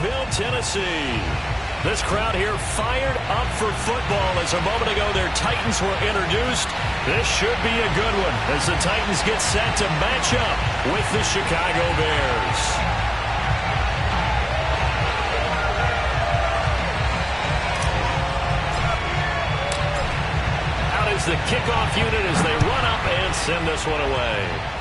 Nashville, Tennessee. This crowd here fired up for football as a moment ago their Titans were introduced. This should be a good one as the Titans get set to match up with the Chicago Bears. Out is the kickoff unit as they run up and send this one away.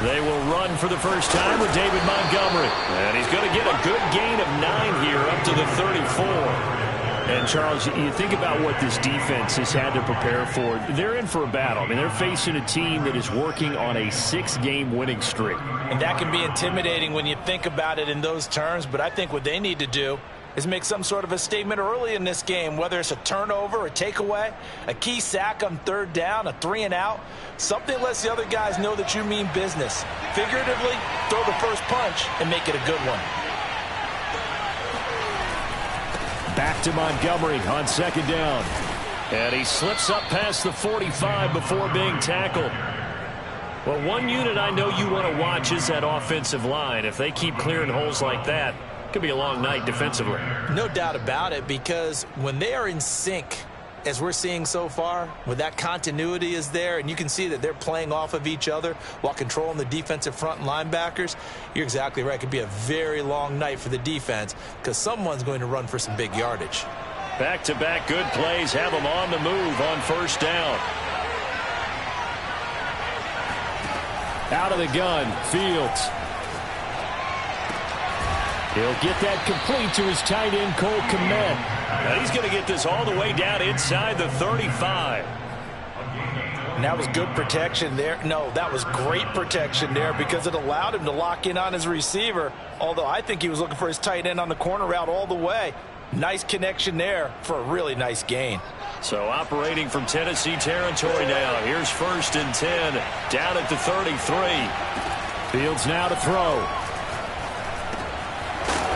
They will run for the first time with David Montgomery. And he's going to get a good gain of 9 here up to the 34. And, Charles, you think about what this defense has had to prepare for. They're in for a battle. I mean, they're facing a team that is working on a 6-game winning streak. And that can be intimidating when you think about it in those terms. But I think what they need to do is make some sort of a statement early in this game, whether it's a turnover, a takeaway, a key sack on 3rd down, a 3-and-out. Something that lets the other guys know that you mean business. Figuratively, throw the first punch and make it a good one. Back to Montgomery on 2nd down. And he slips up past the 45 before being tackled. Well, one unit I know you want to watch is that offensive line. If they keep clearing holes like that, could be a long night defensively. No doubt about it, because when they are in sync, as we're seeing so far, when that continuity is there, and you can see that they're playing off of each other while controlling the defensive front and linebackers, you're exactly right. It could be a very long night for the defense because someone's going to run for some big yardage. Back-to-back good plays have them on the move on 1st down. Out of the gun, Fields. He'll get that complete to his tight end, Cole Kmet. And he's going to get this all the way down inside the 35. And that was good protection there. No, that was great protection there because it allowed him to lock in on his receiver, although I think he was looking for his tight end on the corner route all the way. Nice connection there for a really nice gain. So operating from Tennessee territory now. Here's 1st and 10 down at the 33. Fields now to throw.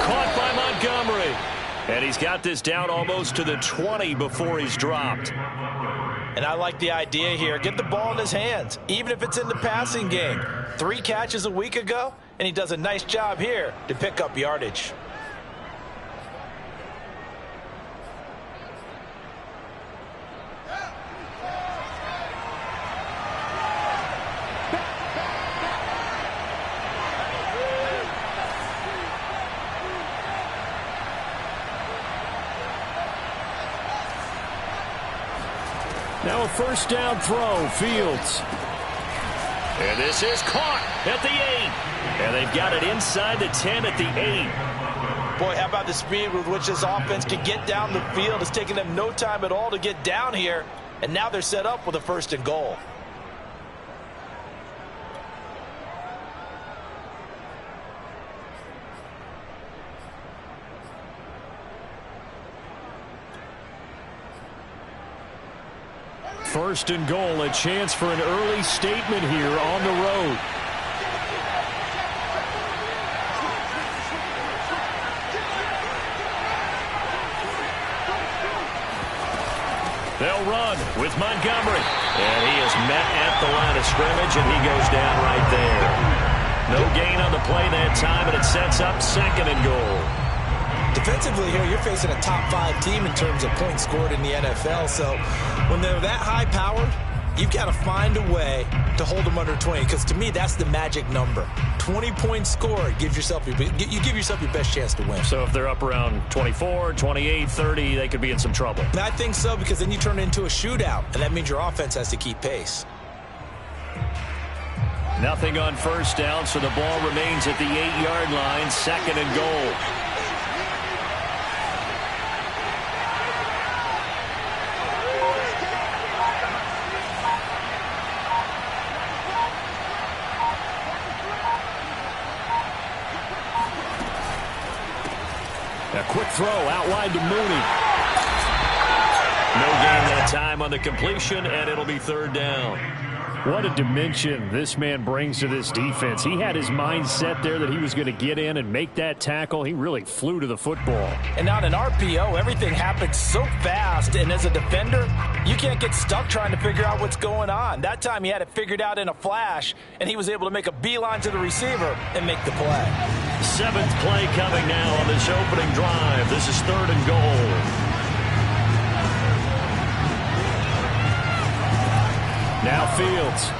Caught by Montgomery. And he's got this down almost to the 20 before he's dropped. And I like the idea here. Get the ball in his hands, even if it's in the passing game. 3 catches a week ago, and he does a nice job here to pick up yardage. Now a 1st down throw, Fields. And this is caught at the 8. And they've got it inside the 10 at the 8. Boy, how about the speed with which this offense can get down the field? It's taken them no time at all to get down here. And now they're set up with a 1st and goal. First and goal, a chance for an early statement here on the road. They'll run with Montgomery. And he is met at the line of scrimmage, and he goes down right there. No gain on the play that time, and it sets up 2nd and goal. Defensively here, you're facing a top 5 team in terms of points scored in the NFL. So when they're that high-powered, you've got to find a way to hold them under 20. Because to me, that's the magic number. 20 points scored gives yourself you give yourself your best chance to win. So if they're up around 24, 28, 30, they could be in some trouble. And I think so, because then you turn it into a shootout, and that means your offense has to keep pace. Nothing on 1st down, so the ball remains at the 8-yard line, 2nd and goal. throw out wide to Mooney. No gain that time on the completion, and it'll be third down. What a dimension this man brings to this defense. He had his mind set there that he was going to get in and make that tackle. He really flew to the football. And on an RPO, everything happens so fast. And as a defender, you can't get stuck trying to figure out what's going on. That time he had it figured out in a flash, and he was able to make a beeline to the receiver and make the play. 7th play coming now on this opening drive. This is 3rd and goal. Now Fields.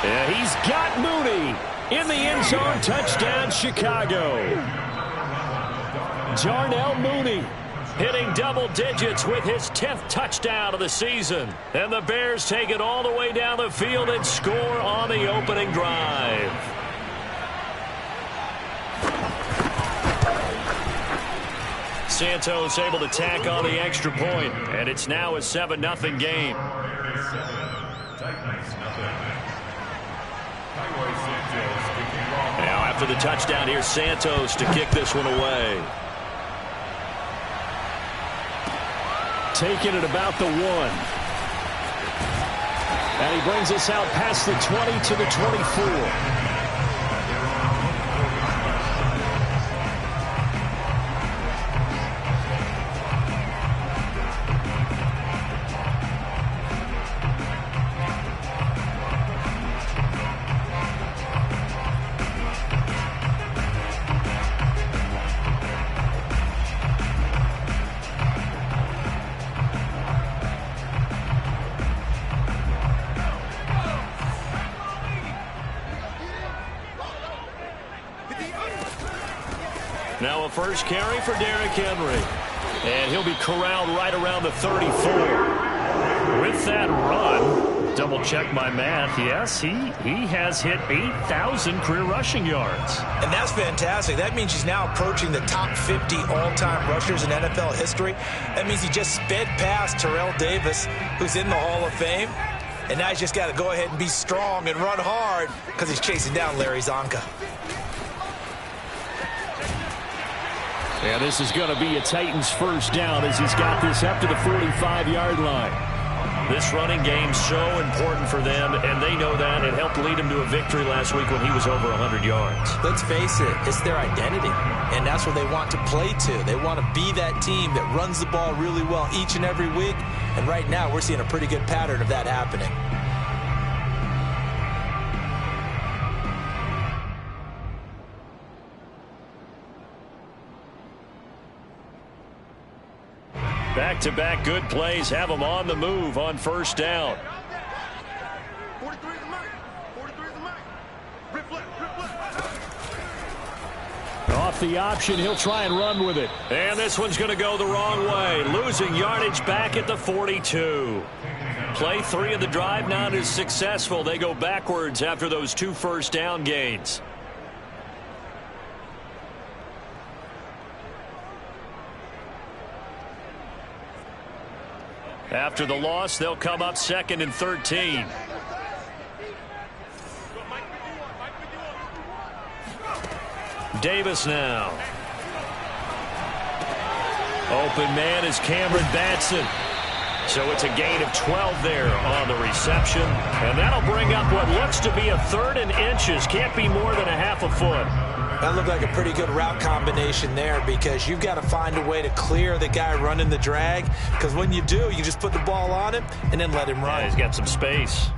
Yeah, he's got Mooney in the end zone. Touchdown, Chicago. Darnell Mooney hitting double digits with his 10th touchdown of the season. And the Bears take it all the way down the field and score on the opening drive. Santos able to tack on the extra point, and it's now a 7-0 game. Now after the touchdown, here's Santos to kick this one away. Taking it about the 1. And he brings us out past the 20 to the 24. Now a first carry for Derrick Henry. And he'll be corralled right around the 34. With that run, double check my math, yes, he has hit 8,000 career rushing yards. And that's fantastic. That means he's now approaching the top 50 all-time rushers in NFL history. That means he just sped past Terrell Davis, who's in the Hall of Fame. And now he's just got to go ahead and be strong and run hard because he's chasing down Larry Zonka. And this is going to be a Titans first down as he's got this up to the 45-yard line. This running game's so important for them, and they know that. It helped lead him to a victory last week when he was over 100 yards. Let's face it, it's their identity, and that's what they want to play to. They want to be that team that runs the ball really well each and every week, and right now we're seeing a pretty good pattern of that happening. Back-to-back good plays have them on the move on first down. 43 is the mark. 43 is the mark. Rip left. Off the option, he'll try and run with it. And this one's going to go the wrong way. Losing yardage back at the 42. Play 3 of the drive not as successful. They go backwards after those 2 first down gains. After the loss, they'll come up 2nd and 13. Davis now. Open man is Cameron Batson. So it's a gain of 12 there on the reception. And that'll bring up what looks to be a 3rd and inches. Can't be more than a half a foot. That looked like a pretty good route combination there because you've got to find a way to clear the guy running the drag, because when you do, you just put the ball on him and then let him run. Yeah, he's got some space.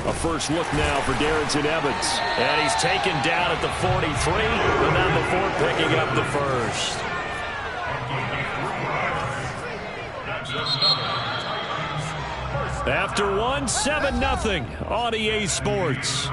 A first look now for Darrynton Evans. And he's taken down at the 43, but not before picking up the first. After one, 7-0 on EA Sports.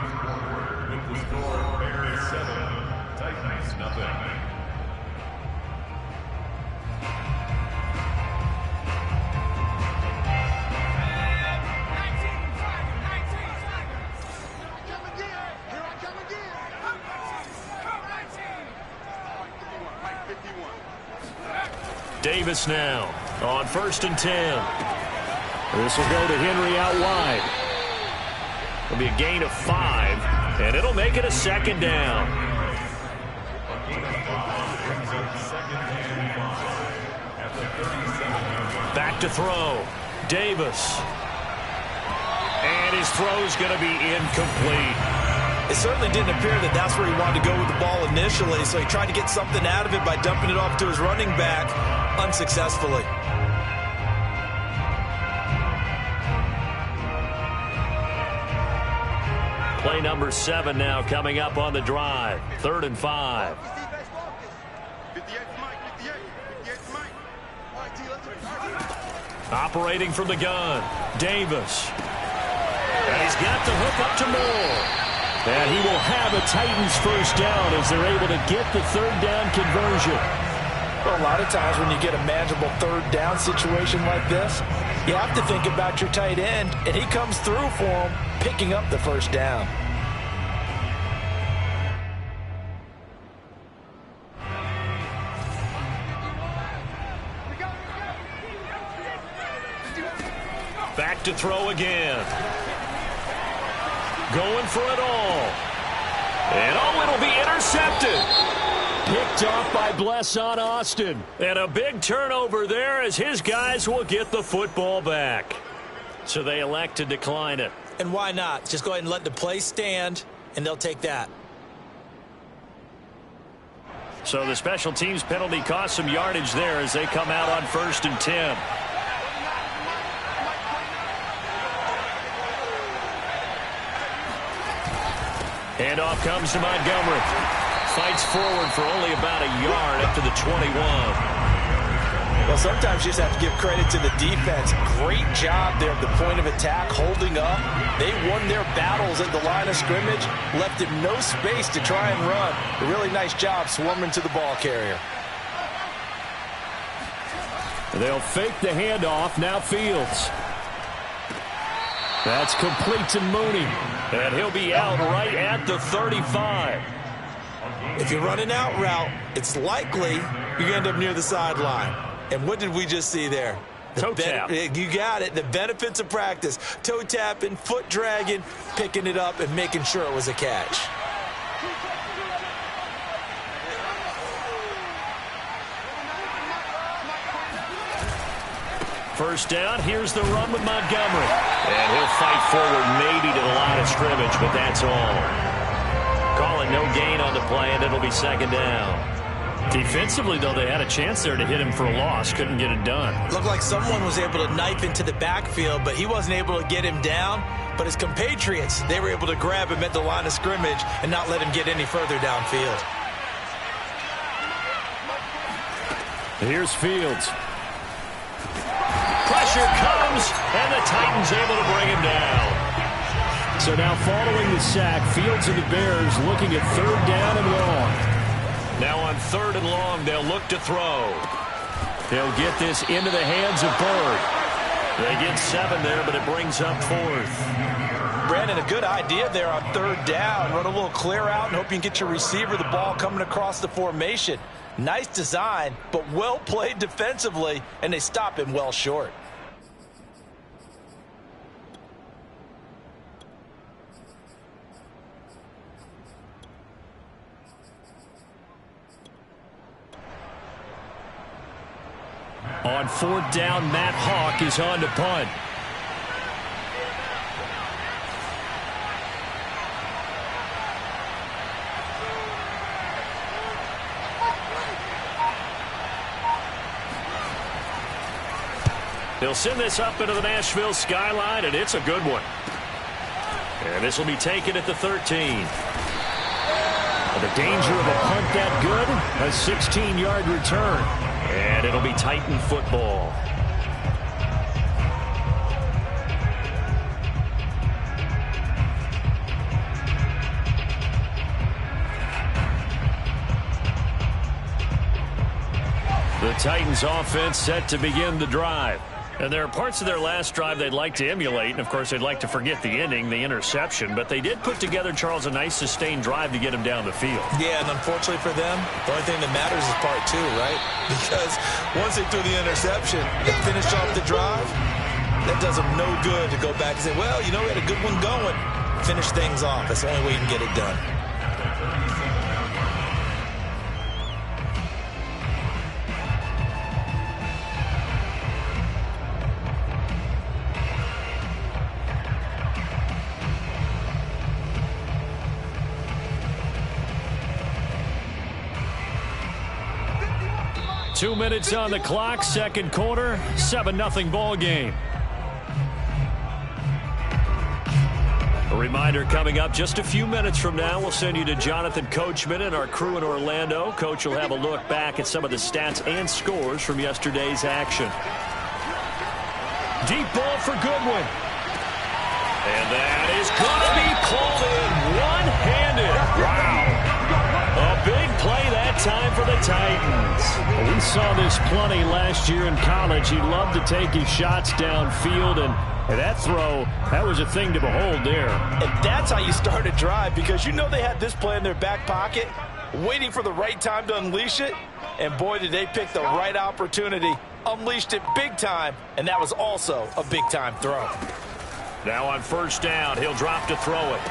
Davis now. On 1st and 10. This will go to Henry out wide. It'll be a gain of 5, and it'll make it a 2nd down. Back to throw. Davis. And his throw's going to be incomplete. It certainly didn't appear that that's where he wanted to go with the ball initially, so he tried to get something out of it by dumping it off to his running back unsuccessfully. Play number 7 now coming up on the drive. 3rd and 5. 58 Mike, 58 Mike. All right, T, let's do it. Operating from the gun, Davis. And he's got the hook up to Moore. And he will have a Titans first down as they're able to get the 3rd down conversion. Well, a lot of times when you get a manageable 3rd down situation like this, you have to think about your tight end, and he comes through for him, picking up the 1st down. Back to throw again. Going for it all. And it'll be intercepted. Picked off by Blesson Austin. And a big turnover there as his guys will get the football back. So they elect to decline it. And why not? Just go ahead and let the play stand, and they'll take that. So the special teams penalty cost some yardage there as they come out on 1st and 10. Handoff comes to Montgomery. Fights forward for only about a yard up to the 21. Well, sometimes you just have to give credit to the defense. Great job there at the point of attack, holding up. They won their battles at the line of scrimmage, left him no space to try and run. A really nice job swarming to the ball carrier. They'll fake the handoff. Now Fields. That's complete to Mooney. And he'll be out right at the 35. If you run an out route, it's likely you end up near the sideline. And what did we just see there? Toe tap. You got it. The benefits of practice. Toe tapping, foot dragging, picking it up, and making sure it was a catch. First down, here's the run with Montgomery. And he'll fight forward maybe to the line of scrimmage, but that's all. Calling no gain on the play, and it'll be 2nd down. Defensively, though, they had a chance there to hit him for a loss. Couldn't get it done. Looked like someone was able to knife into the backfield, but he wasn't able to get him down. But his compatriots, they were able to grab him at the line of scrimmage and not let him get any further downfield. Here's Fields. Pressure comes, and the Titans able to bring him down. So now following the sack, Fields and the Bears looking at 3rd down and long. Now on 3rd and long, they'll look to throw. They'll get this into the hands of Bird. They get 7 there, but it brings up 4th. Brandon, a good idea there on 3rd down. Run a little clear out and hope you can get your receiver the ball coming across the formation. Nice design, but well played defensively, and they stop him well short. On 4th down, Matt Hawk is on to punt. They'll send this up into the Nashville skyline, and it's a good one. And this will be taken at the 13. The danger of a punt that good, a 16-yard return. And it'll be Titan football. The Titans offense set to begin the drive. And there are parts of their last drive they'd like to emulate, and, of course, they'd like to forget the ending, the interception. But they did put together, Charles, a nice sustained drive to get him down the field. Yeah, and unfortunately for them, the only thing that matters is part two, right? Because once they threw the interception and finished off the drive, that does them no good to go back and say, well, you know, we had a good one going. Finish things off. That's the only way you can get it done. Two minutes on the clock, second quarter, 7-0 ball game. A reminder coming up just a few minutes from now, we'll send you to Jonathan Coachman and our crew in Orlando. Coach will have a look back at some of the stats and scores from yesterday's action. Deep ball for Goodwin. And that is going to be pulled in one-handed. Wow. A big play that time for the Titans. Well, we saw this plenty last year in college. He loved to take his shots downfield, and that throw, that was a thing to behold there. And that's how you start a drive, because you know they had this play in their back pocket, waiting for the right time to unleash it. And boy, did they pick the right opportunity. Unleashed it big time, and that was also a big-time throw. Now on first down, he'll drop to throw it.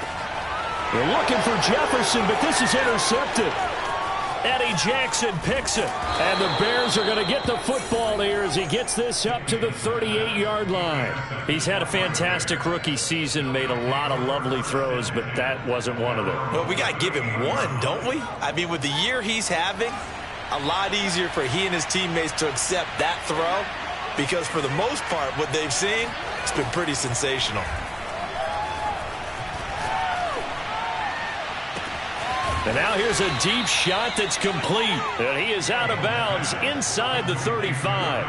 They're looking for Jefferson, but this is intercepted. Eddie Jackson picks it. And the Bears are going to get the football here as he gets this up to the 38-yard line. He's had a fantastic rookie season, made a lot of lovely throws, but that wasn't one of them. Well, we got to give him one, don't we? I mean, with the year he's having, a lot easier for he and his teammates to accept that throw, because for the most part, what they've seen, it's been pretty sensational. And now here's a deep shot that's complete. And he is out of bounds inside the 35.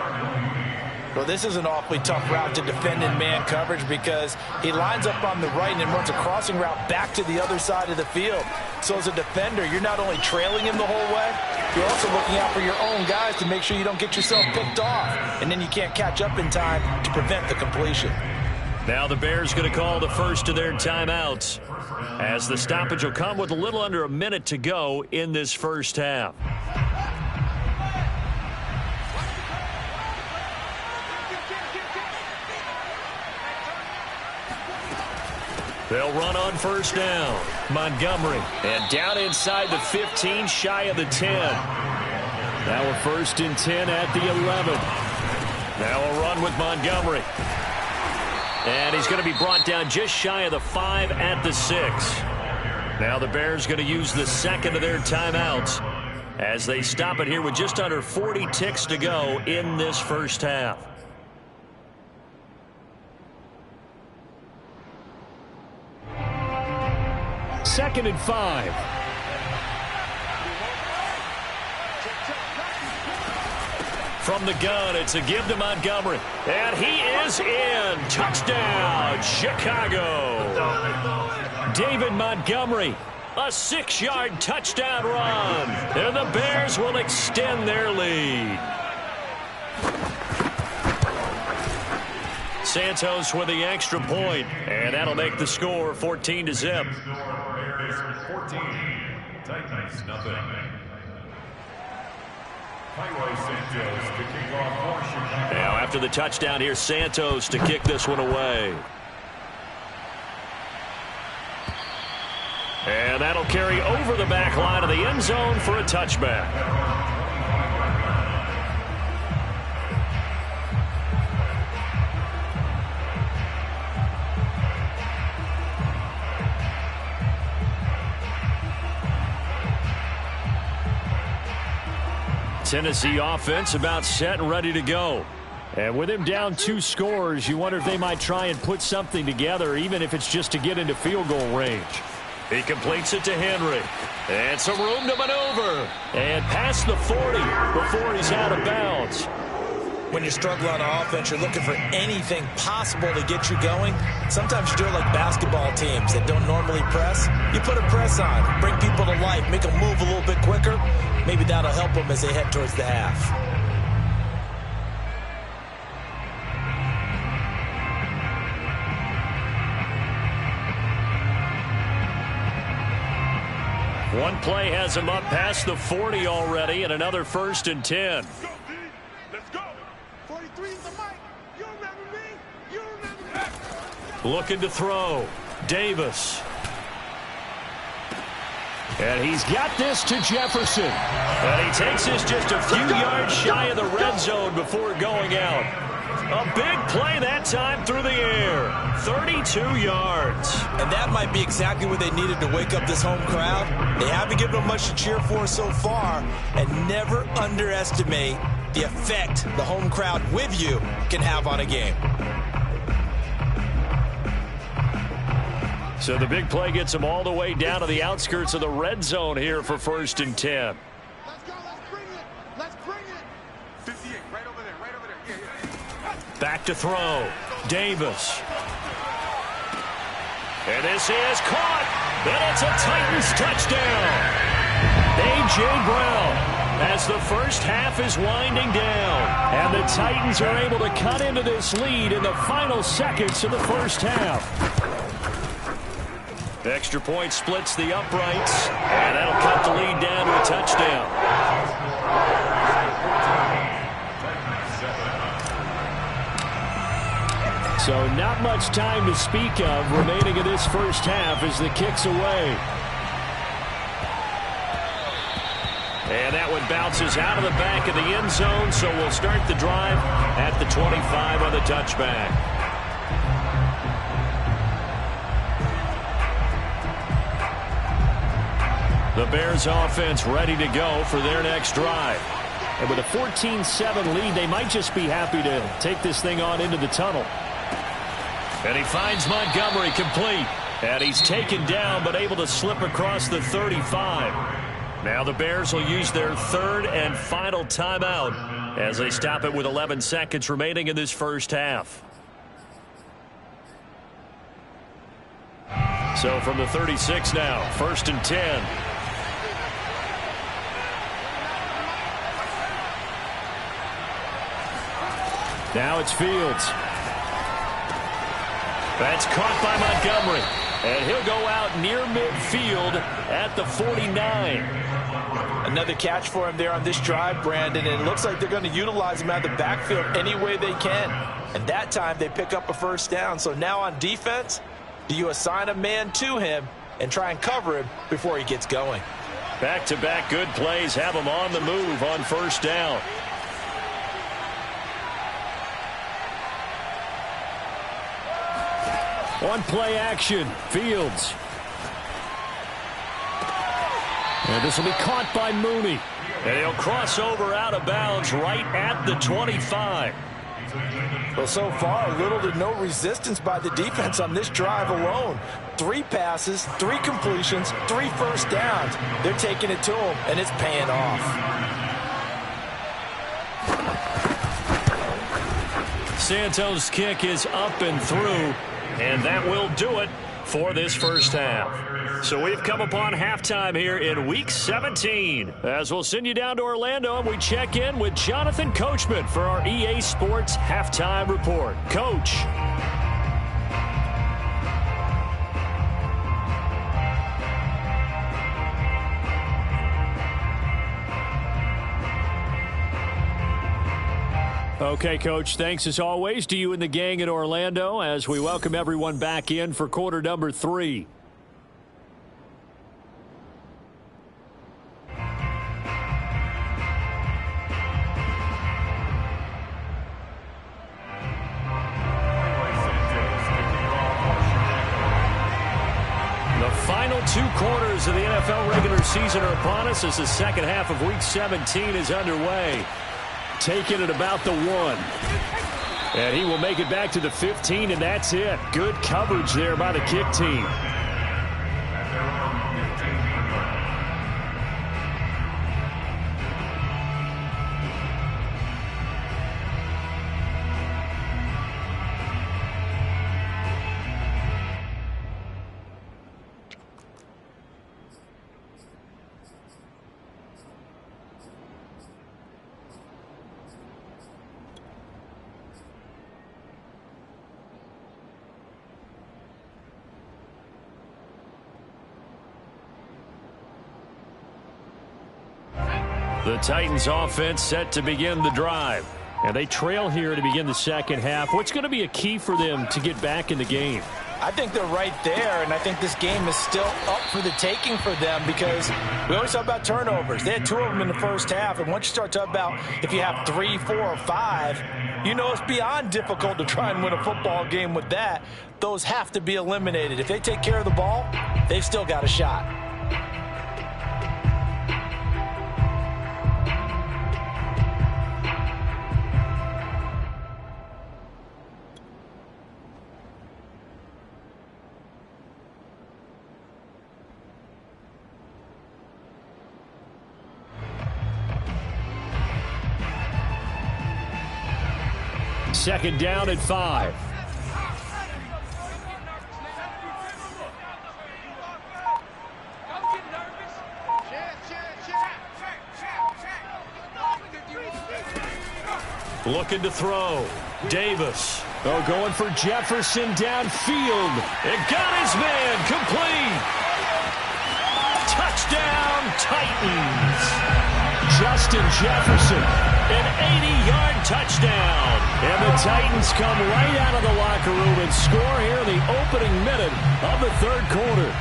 Well, this is an awfully tough route to defend in man coverage, because he lines up on the right and then runs a crossing route back to the other side of the field. So as a defender, you're not only trailing him the whole way, you're also looking out for your own guys to make sure you don't get yourself picked off. And then you can't catch up in time to prevent the completion. Now the Bears going to call the first of their timeouts, as the stoppage will come with a little under a minute to go in this first half. They'll run on first down. Montgomery. And down inside the 15, shy of the 10. Now a first and 10 at the 11. Now a run with Montgomery. And he's going to be brought down just shy of the 5 at the 6. Now the Bears going to use the second of their timeouts as they stop it here with just under 40 ticks to go in this first half. Second and 5. From the gun, it's a give to Montgomery. And he is in. Touchdown, Chicago. David Montgomery, a 6-yard touchdown run. And the Bears will extend their lead. Santos with the extra point, and that'll make the score 14-0. 14, Titans nothing. Now after the touchdown, here's Santos to kick this one away. And that'll carry over the back line of the end zone for a touchback. Tennessee offense about set and ready to go. And with him down 2 scores, you wonder if they might try and put something together, even if it's just to get into field goal range. He completes it to Henry. And some room to maneuver. And past the 40 before he's out of bounds. When you're struggling on offense, you're looking for anything possible to get you going. Sometimes you do it like basketball teams that don't normally press. You put a press on, bring people to life, make them move a little bit quicker. Maybe that'll help them as they head towards the half. One play has him up past the 40 already, and another 1st and 10. Let's go, D. Let's go. 43 is the mic. You remember me? You remember me? Looking to throw. Davis. And he's got this to Jefferson. And he takes this just a few yards shy of the red zone before going out. A big play that time through the air. 32 yards. And that might be exactly what they needed to wake up this home crowd. They haven't given them much to cheer for so far. And never underestimate the effect the home crowd with you can have on a game. So the big play gets them all the way down to the outskirts of the red zone here for 1st and 10. Let's go. Let's bring it. Let's bring it. 58, right over there. Right over there. Yeah. Back to throw. Davis. And this is caught. And it's a Titans touchdown. A.J. Brown, as the first half is winding down. And the Titans are able to cut into this lead in the final seconds of the first half. Extra point splits the uprights, and that'll cut the lead down to a touchdown. So not much time to speak of remaining in this first half as the kick's away. And that one bounces out of the back of the end zone, so we'll start the drive at the 25 on the touchback. The Bears offense ready to go for their next drive. And with a 14-7 lead, they might just be happy to take this thing on into the tunnel. And he finds Montgomery complete. And he's taken down but able to slip across the 35. Now the Bears will use their 3rd and final timeout as they stop it with 11 seconds remaining in this first half. So from the 36 now, 1st and 10. Now it's Fields. That's caught by Montgomery. And he'll go out near midfield at the 49. Another catch for him there on this drive, Brandon. And it looks like they're going to utilize him out of the backfield any way they can. And that time they pick up a 1st down. So now on defense, do you assign a man to him and try and cover him before he gets going? Back-to-back good plays have him on the move on 1st down. One play action, Fields. And this will be caught by Mooney. And he'll cross over out of bounds right at the 25. Well, so far, little to no resistance by the defense on this drive alone. 3 passes, 3 completions, 3 1st downs. They're taking it to him, and it's paying off. Santos' kick is up and through. And that will do it for this first half. So we've come upon halftime here in Week 17. As we'll send you down to Orlando and we check in with Jonathan Coachman for our EA Sports Halftime Report. Coach. Okay, Coach, thanks as always to you and the gang in Orlando as we welcome everyone back in for quarter number 3. The final 2 quarters of the NFL regular season are upon us as the second half of Week 17 is underway. Taking it about the 1. And he will make it back to the 15, and that's it. Good coverage there by the kick team. The Titans offense set to begin the drive. And they trail here to begin the second half. What's going to be a key for them to get back in the game? I think they're right there, and I think this game is still up for the taking for them because we always talk about turnovers. They had 2 of them in the first half, and once you start talking about if you have 3, 4, or 5, you know it's beyond difficult to try and win a football game with that. Those have to be eliminated. If they take care of the ball, they've still got a shot. Second down at 5. Looking to throw. Davis. Oh, going for Jefferson downfield. It got his man. Complete. Touchdown, Titans. Justin Jefferson. An 80-yard touchdown. And the Titans come right out of the locker room and score here in the opening minute of the third quarter.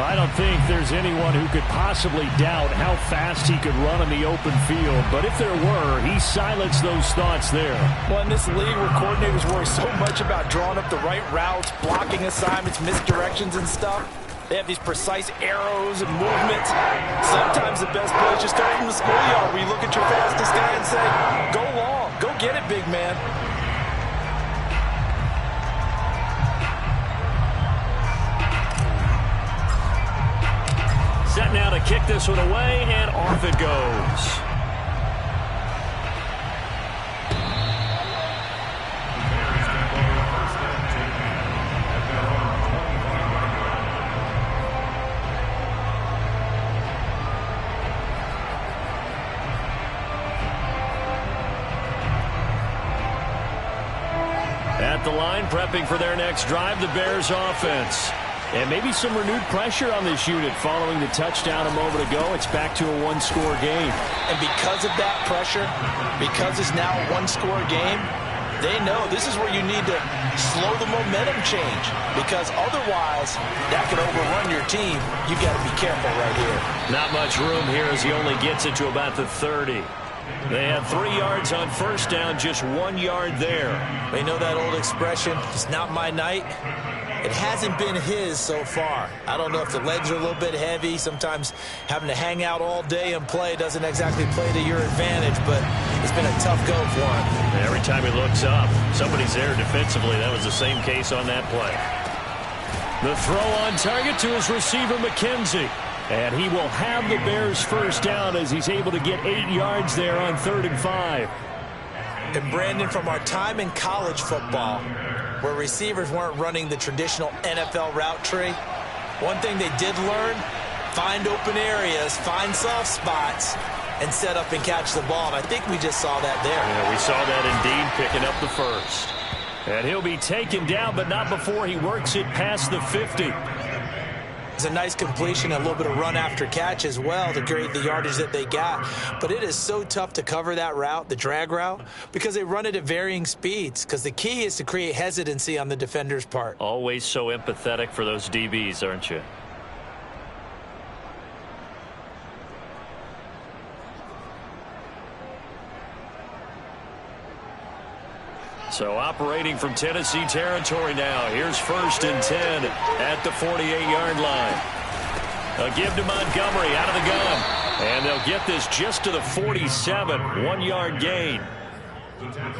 I don't think there's anyone who could possibly doubt how fast he could run in the open field. But if there were, he silenced those thoughts there. Well, in this league where coordinators worry so much about drawing up the right routes, blocking assignments, misdirections and stuff, they have these precise arrows and movements. Sometimes the best play is just start from the schoolyard where you look at your fastest guy and say, go long, go get it, big man. Set now to kick this one away, and off it goes. At the line, prepping for their next drive, the Bears offense. And maybe some renewed pressure on this unit following the touchdown a moment ago. It's back to a one-score game. And because of that pressure, because it's now a one-score game, they know this is where you need to slow the momentum change. Because otherwise, that could overrun your team. You've got to be careful right here. Not much room here as he only gets it to about the 30. They had 3 yards on first down, just 1 yard there. They know that old expression, it's not my night. It hasn't been his so far. I don't know if the legs are a little bit heavy. Sometimes having to hang out all day and play doesn't exactly play to your advantage, but it's been a tough go for him. Every time he looks up, somebody's there defensively. That was the same case on that play. The throw on target to his receiver, McKenzie. And he will have the Bears first down as he's able to get 8 yards there on 3rd and 5. And Brandon, from our time in college football, where receivers weren't running the traditional NFL route tree, one thing they did learn, find open areas, find soft spots, and set up and catch the ball. And I think we just saw that there. Yeah, we saw that indeed, picking up the first. And he'll be taken down, but not before he works it past the 50. It's a nice completion, a little bit of run after catch as well to create the yardage that they got. But it is so tough to cover that route, the drag route, because they run it at varying speeds. Because the key is to create hesitancy on the defender's part. Always so empathetic for those DBs, aren't you? So operating from Tennessee territory now. Here's 1st and 10 at the 48-yard line. A give to Montgomery out of the gun. And they'll get this just to the 47. 1-yard gain.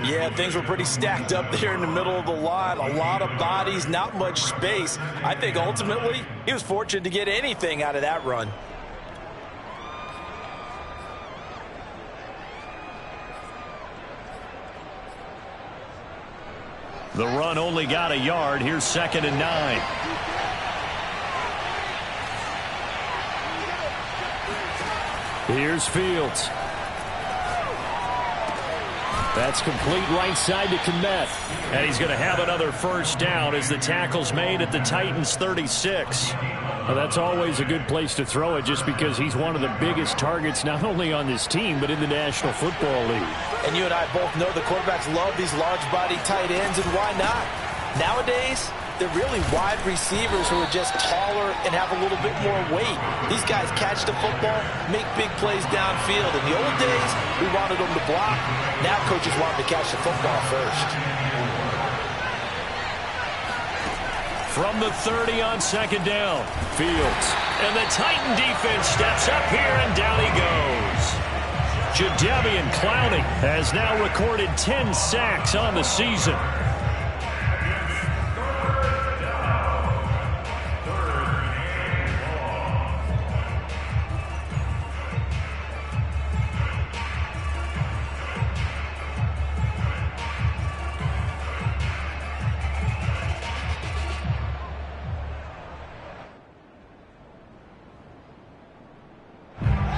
Yeah, things were pretty stacked up there in the middle of the line. A lot of bodies, not much space. I think ultimately he was fortunate to get anything out of that run. The run only got a yard. Here's 2nd and 9. Here's Fields. That's complete right side to Kmet. And he's going to have another first down as the tackle's made at the Titans' 36. Well, that's always a good place to throw it just because he's one of the biggest targets not only on this team but in the National Football League. And you and I both know the quarterbacks love these large-body tight ends, and why not? Nowadays, they're really wide receivers who are just taller and have a little bit more weight. These guys catch the football, make big plays downfield. In the old days, we wanted them to block. Now coaches want them to catch the football first. From the 30 on second down, Fields. And the Titan defense steps up here, and down he goes. Jadeveon Clowney has now recorded 10 sacks on the season.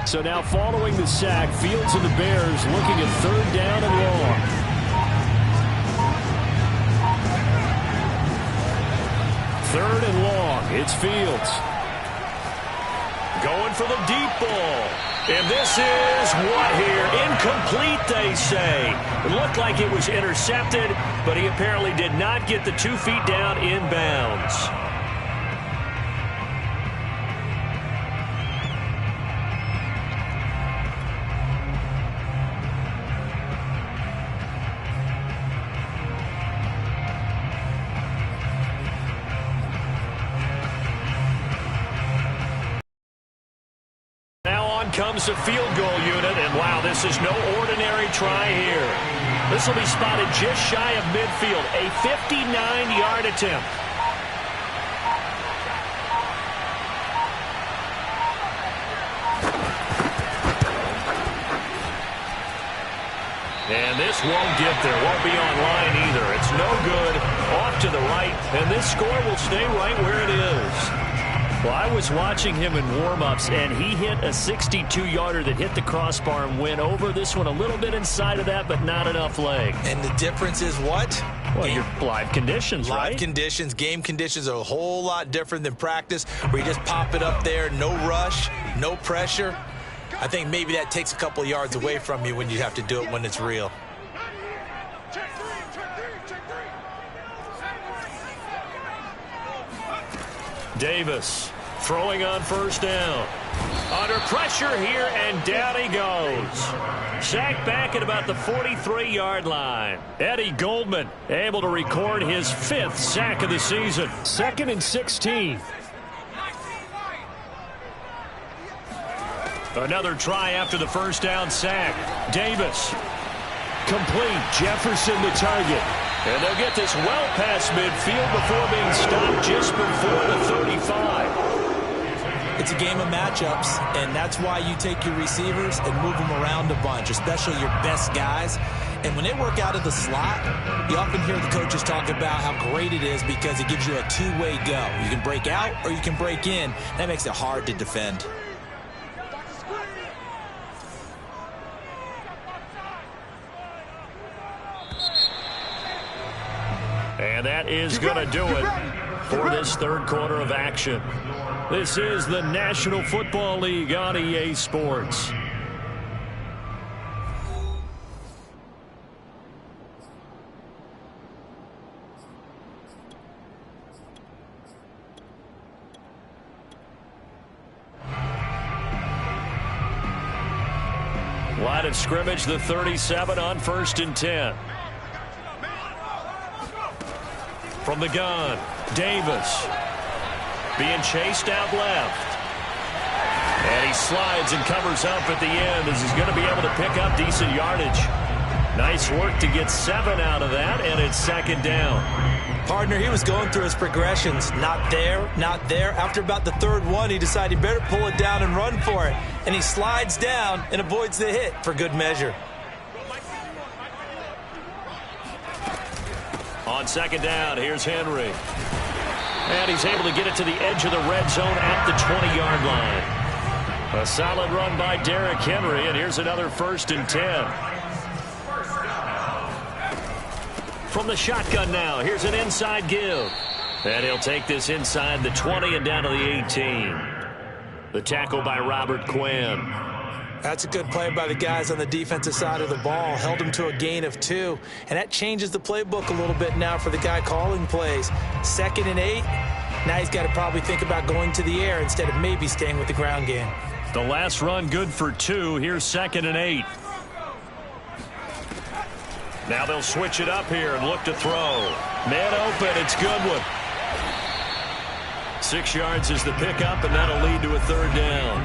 So now following the sack, Fields and the Bears looking at third down and long. Third and long. It's Fields. Going for the deep ball. And this is what here? Incomplete, they say. It looked like it was intercepted, but he apparently did not get the 2 feet down inbounds. Comes the field goal unit, and wow, this is no ordinary try here. This will be spotted just shy of midfield, a 59-yard attempt. And this won't get there, won't be online either. It's no good, off to the right, and this score will stay right where it is. Well, I was watching him in warm-ups, and he hit a 62-yarder that hit the crossbar and went over. This one a little bit inside of that, but not enough leg. And the difference is what? Well, your live conditions, right? Live conditions, game conditions are a whole lot different than practice, where you just pop it up there, no rush, no pressure. I think maybe that takes a couple of yards away from you when you have to do it when it's real. Davis throwing on first down. Under pressure here, and down he goes. Sacked back at about the 43-yard line. Eddie Goldman able to record his 5th sack of the season. 2nd and 16. Another try after the first down sack. Davis. Complete. Jefferson the target. And they'll get this well past midfield before being stopped just before the 35. It's a game of matchups, and that's why you take your receivers and move them around a bunch, especially your best guys. And when they work out of the slot, you often hear the coaches talk about how great it is because it gives you a two-way go. You can break out or you can break in. That makes it hard to defend. And that is going to do it for this third quarter of action. This is the National Football League on EA Sports. Line of scrimmage, the 37 on 1st and 10. From the gun, Davis being chased out left. And he slides and covers up at the end as he's going to be able to pick up decent yardage. Nice work to get 7 out of that, and it's 2nd down. Partner, he was going through his progressions. Not there, not there. After about the 3rd one, he decided he better pull it down and run for it. And he slides down and avoids the hit for good measure. On 2nd down, here's Henry. And he's able to get it to the edge of the red zone at the 20-yard line. A solid run by Derrick Henry, and here's another 1st and 10. From the shotgun now, here's an inside give. And he'll take this inside the 20 and down to the 18. The tackle by Robert Quinn. That's a good play by the guys on the defensive side of the ball. Held him to a gain of 2. And that changes the playbook a little bit now for the guy calling plays. 2nd and 8. Now he's got to probably think about going to the air instead of maybe staying with the ground game. The last run good for 2. Here's 2nd and 8. Now they'll switch it up here and look to throw. Man open, it's Goodwin. 6 yards is the pickup, and that'll lead to a 3rd down.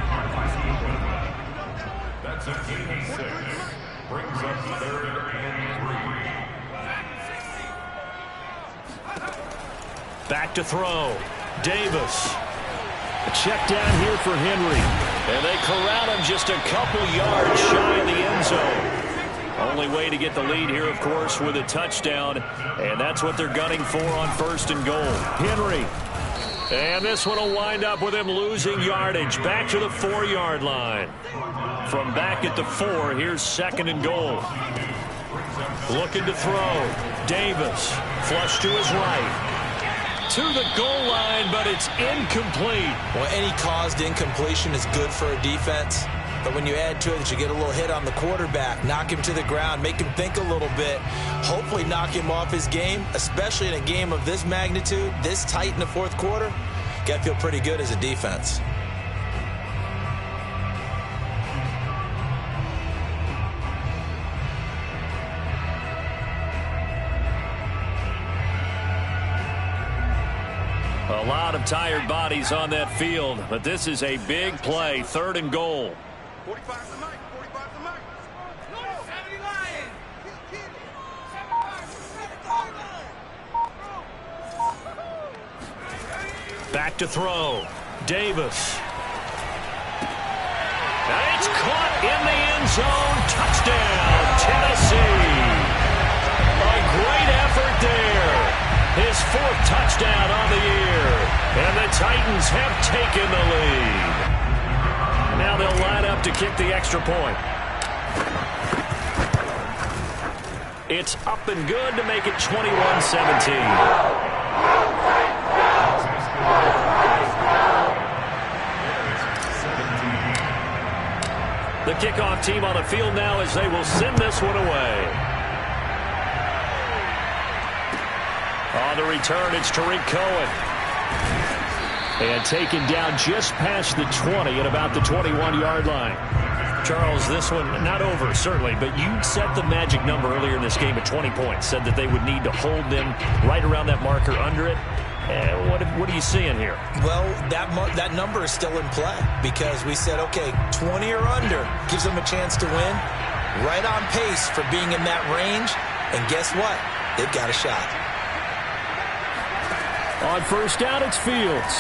That's a gain of 6. Brings up 3rd and 3. Back to throw. Davis. A check down here for Henry. And they corral him just a couple yards shy of the end zone. Only way to get the lead here, of course, with a touchdown. And that's what they're gunning for on 1st and goal. Henry. And this one will wind up with him losing yardage. Back to the 4-yard line. From back at the 4, here's 2nd and goal. Looking to throw. Davis. Flush to his right. To the goal line, but it's incomplete. Well, any caused incompletion is good for a defense. But when you add to it that you get a little hit on the quarterback, knock him to the ground, make him think a little bit, hopefully knock him off his game, especially in a game of this magnitude, this tight in the 4th quarter, got to feel pretty good as a defense. A lot of tired bodies on that field, but this is a big play, 3rd and goal. 45 to Mike. 45 to Mike. Back to throw. Davis. And it's caught in the end zone. Touchdown, Tennessee. A great effort there. His 4th touchdown on the year. And the Titans have taken the lead. Now they'll line up to kick the extra point. It's up and good to make it 21-17. The kickoff team on the field now as they will send this one away. On the return, it's Tariq Cohen. And taken down just past the 20 at about the 21-yard line. Charles, this one not over, certainly, but you set the magic number earlier in this game at 20 points. Said that they would need to hold them right around that marker under it. What are you seeing here? Well, that number is still in play because we said, okay, 20 or under gives them a chance to win. Right on pace for being in that range. And guess what? They've got a shot. On 1st down, it's Fields.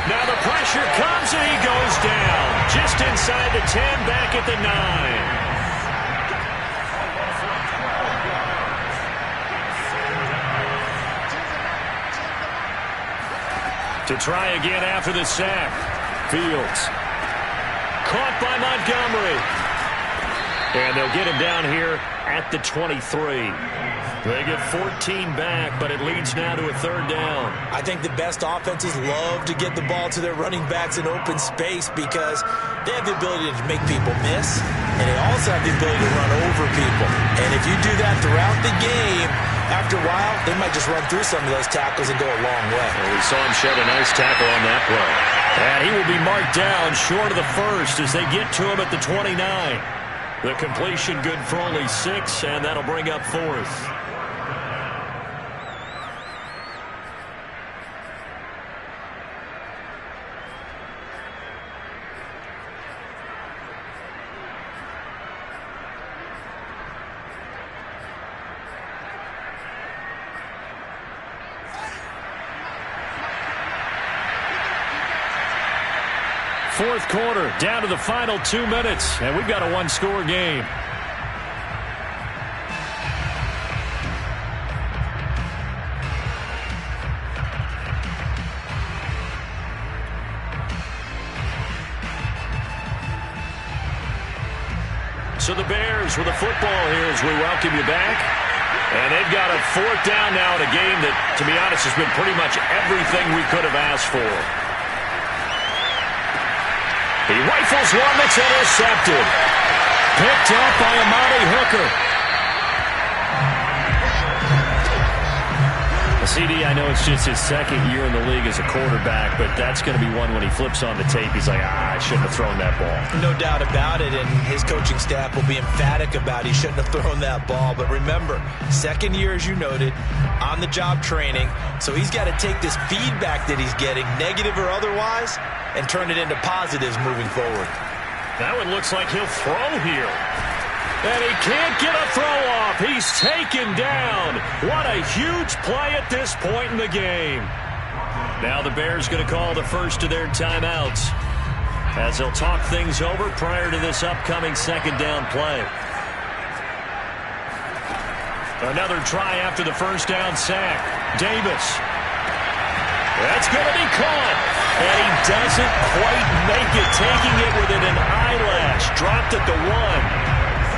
Now the pressure comes and he goes down. Just inside the 10, back at the 9. To try again after the sack. Fields. Caught by Montgomery. And they'll get him down here at the 23. They get 14 back, but it leads now to a 3rd down. I think the best offenses love to get the ball to their running backs in open space because they have the ability to make people miss, and they also have the ability to run over people. And if you do that throughout the game, after a while, they might just run through some of those tackles and go a long way. Well, we saw him shed a nice tackle on that play. And he will be marked down short of the 1st as they get to him at the 29. The completion good for only 6, and that'll bring up 4th. Fourth quarter, down to the final 2 minutes, and we've got a 1-score game. So the Bears with the football here as we welcome you back. And they've got a 4th down now in a game that, to be honest, has been pretty much everything we could have asked for. He rifles one that's intercepted. Picked up by Amani Hooker. CD, I know it's just his 2nd year in the league as a quarterback, but that's going to be one when he flips on the tape. He's like, I shouldn't have thrown that ball. No doubt about it, and his coaching staff will be emphatic about he shouldn't have thrown that ball. But remember, 2nd year, as you noted, on-the-job training, so he's got to take this feedback that he's getting, negative or otherwise, and turn it into positives moving forward. That one looks like he'll throw here. And he can't get a throw off. He's taken down. What a huge play at this point in the game. Now the Bears going to call the first of their timeouts as they'll talk things over prior to this upcoming 2nd down play. Another try after the 1st down sack. Davis. That's going to be caught. And he doesn't quite make it, taking it within an eyelash. Dropped at the 1.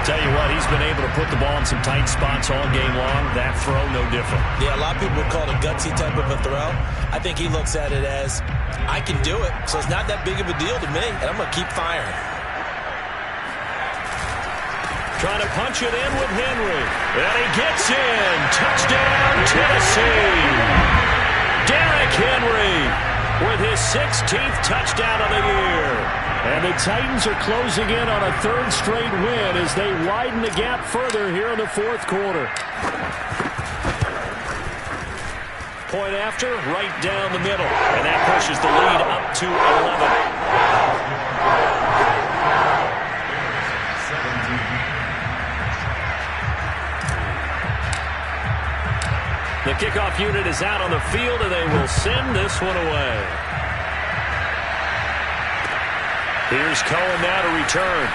Tell you what, he's been able to put the ball in some tight spots all game long. That throw, no different. Yeah, a lot of people would call it a gutsy type of a throw. I think he looks at it as, I can do it, so it's not that big of a deal to me, and I'm going to keep firing. Trying to punch it in with Henry. And he gets in. Touchdown, Tennessee. Derrick Henry with his 16th touchdown of the year. And the Titans are closing in on a 3rd straight win as they widen the gap further here in the 4th quarter. Point after, right down the middle. And that pushes the lead up to 11. The kickoff unit is out on the field, and they will send this one away. Here's Cohen now to return.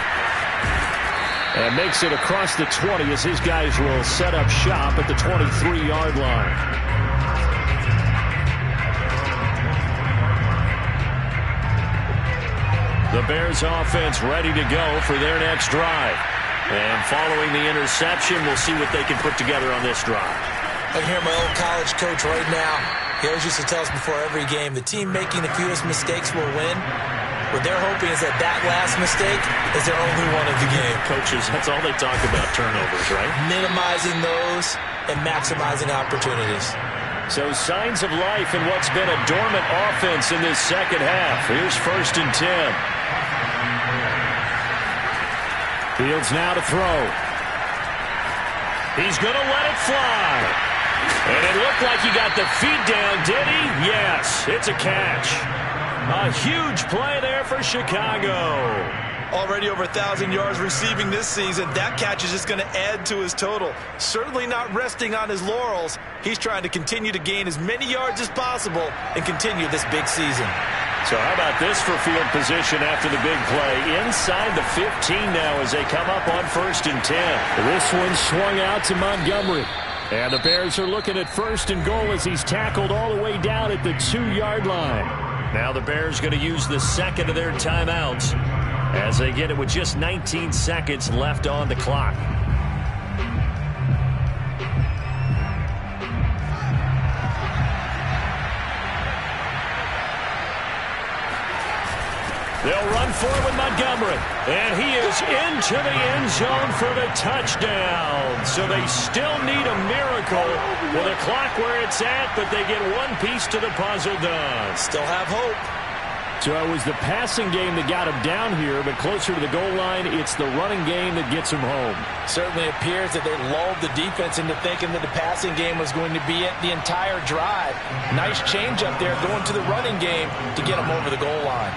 And makes it across the 20 as his guys will set up shop at the 23-yard line. The Bears offense ready to go for their next drive. And following the interception, we'll see what they can put together on this drive. I can hear my old college coach right now. He always used to tell us before every game, the team making the fewest mistakes will win. What they're hoping is that last mistake is their only one of the game. Coaches, that's all they talk about, turnovers, right? Minimizing those and maximizing opportunities. So signs of life in what's been a dormant offense in this 2nd half. Here's 1st and 10. Fields now to throw. He's going to let it fly. And it looked like he got the feet down, did he? Yes, it's a catch. A huge play there for Chicago. Already over 1,000 yards receiving this season. That catch is just going to add to his total. Certainly not resting on his laurels. He's trying to continue to gain as many yards as possible and continue this big season. So how about this for field position after the big play? Inside the 15 now as they come up on 1st and 10. This one swung out to Montgomery. And the Bears are looking at 1st and goal as he's tackled all the way down at the 2-yard line. Now the Bears going to use the 2nd of their timeouts as they get it with just 19 seconds left on the clock. They'll run for it with Montgomery. And he is into the end zone for the touchdown. So they still need a miracle with a clock where it's at, but they get one piece to the puzzle done. Still have hope. So it was the passing game that got him down here, but closer to the goal line, it's the running game that gets him home. Certainly appears that they lulled the defense into thinking that the passing game was going to be it the entire drive. Nice change up there going to the running game to get him over the goal line.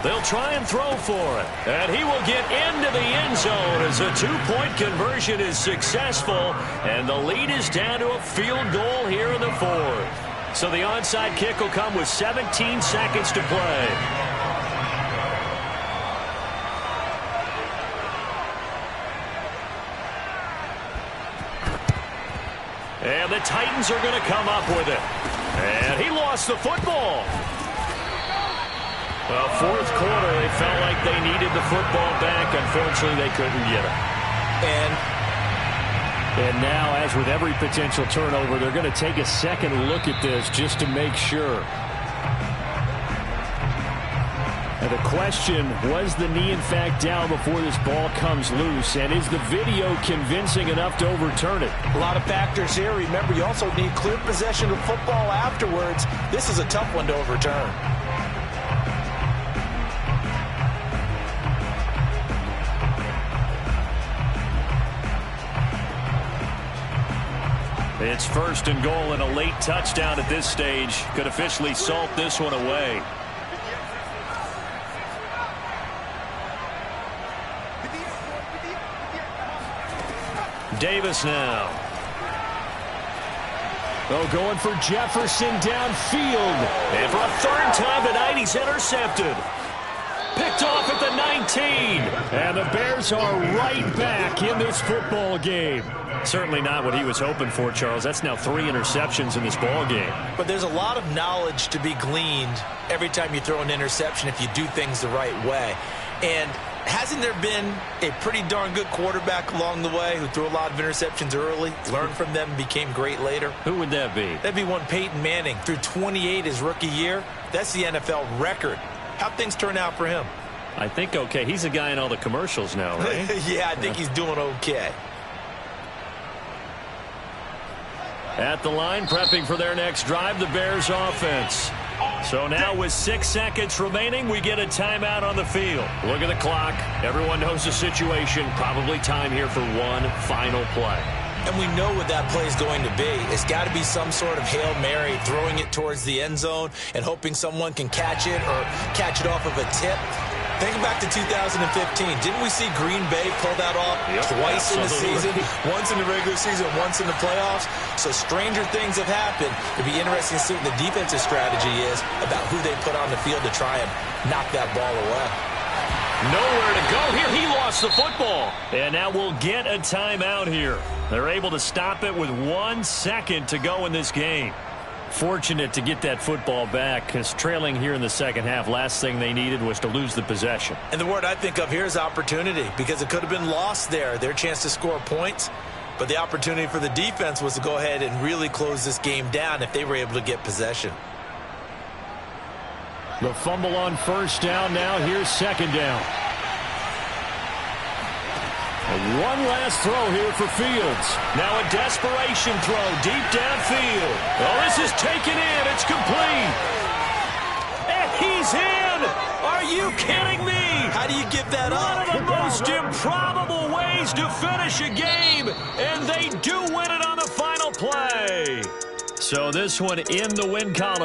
They'll try and throw for it. And he will get into the end zone as a 2-point conversion is successful. And the lead is down to a field goal here in the 4th. So the onside kick will come with 17 seconds to play. And the Titans are going to come up with it. And he lost the football. Well, fourth quarter, they felt like they needed the football back. Unfortunately, they couldn't get it. And now, as with every potential turnover, they're going to take a second look at this just to make sure. And the question, was the knee in fact down before this ball comes loose? And is the video convincing enough to overturn it? A lot of factors here. Remember, you also need clear possession of football afterwards. This is a tough one to overturn. It's first and goal, and a late touchdown at this stage could officially salt this one away. Davis now. Oh, going for Jefferson downfield. And for a third time tonight, he's intercepted. Picked off at the 19. And the Bears are right back in this football game. Certainly not what he was hoping for, Charles. That's now 3 interceptions in this ball game. But there's a lot of knowledge to be gleaned every time you throw an interception if you do things the right way. And hasn't there been a pretty darn good quarterback along the way who threw a lot of interceptions early, learned from them, and became great later? Who would that be? That'd be one Peyton Manning. Threw 28 his rookie year. That's the NFL record. How'd things turn out for him? I think okay. He's a guy in all the commercials now, right? Yeah, I think he's doing okay. At the line, prepping for their next drive, the Bears offense. So now with 6 seconds remaining, we get a timeout on the field. Look at the clock. Everyone knows the situation. Probably time here for one final play. And we know what that play is going to be. It's got to be some sort of Hail Mary, throwing it towards the end zone and hoping someone can catch it or catch it off of a tip. Think back to 2015. Didn't we see Green Bay pull that off twice in the season? Once in the regular season, once in the playoffs. So stranger things have happened. It'd be interesting to see what the defensive strategy is about who they put on the field to try and knock that ball away. Nowhere to go here. He lost the football. And now we'll get a timeout here. They're able to stop it with 1 second to go in this game. Fortunate to get that football back, because trailing here in the second half, last thing they needed was to lose the possession. And the word I think of here is opportunity, because it could have been lost there, their chance to score points. But the opportunity for the defense was to go ahead and really close this game down if they were able to get possession. The fumble on first down now. Here's second down. One last throw here for Fields. Now a desperation throw deep downfield. Oh, this is taken in. It's complete. And he's in. Are you kidding me? How do you give that up? One of the most improbable ways to finish a game. And they do win it on the final play. So this one in the win column.